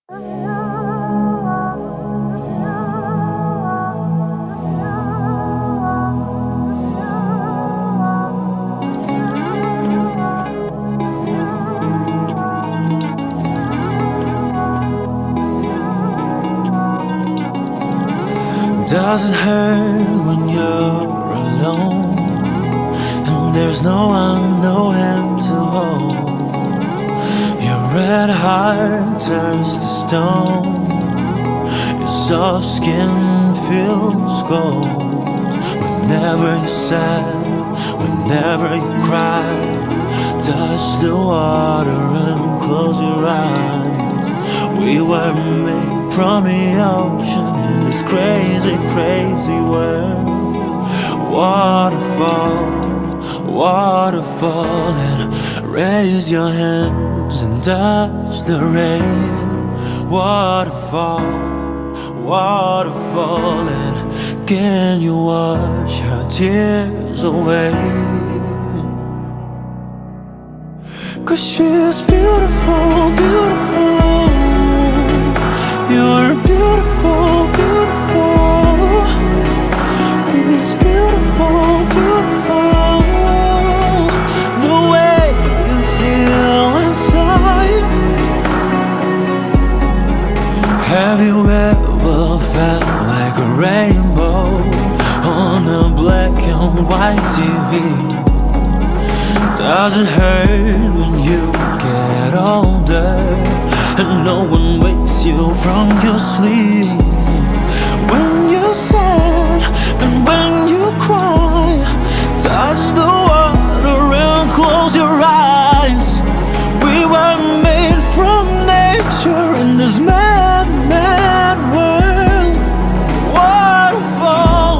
Does it hurt when you're alone and there's no one, no hand to hold? Your red heart turns to stone, your soft skin feels cold. Whenever you're sad, whenever you cry, touch the water and close your eyes. We were made from the ocean in this crazy, crazy world. Waterfall, waterfall, and raise your hands and touch the rain. Waterfall, waterfall, and can you wash her tears away? 'Cause she's beautiful, beautiful. You're beautiful, beautiful. It's beautiful, beautiful. The way you feel inside. Have you ever felt like a rainbow on a black and white TV? Does it hurt when you get older and no one wakes you from your sleep? When you're sad and when you cry, touch the water and close your eyes. We were made from nature in this mad, mad world. Waterfall,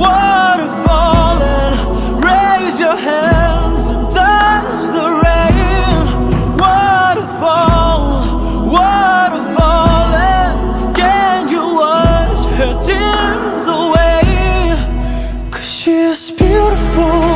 waterfall, and raise your hands and touch the rain. Waterfall, waterfall, and can you wash her tears away? 'Cause she's beautiful.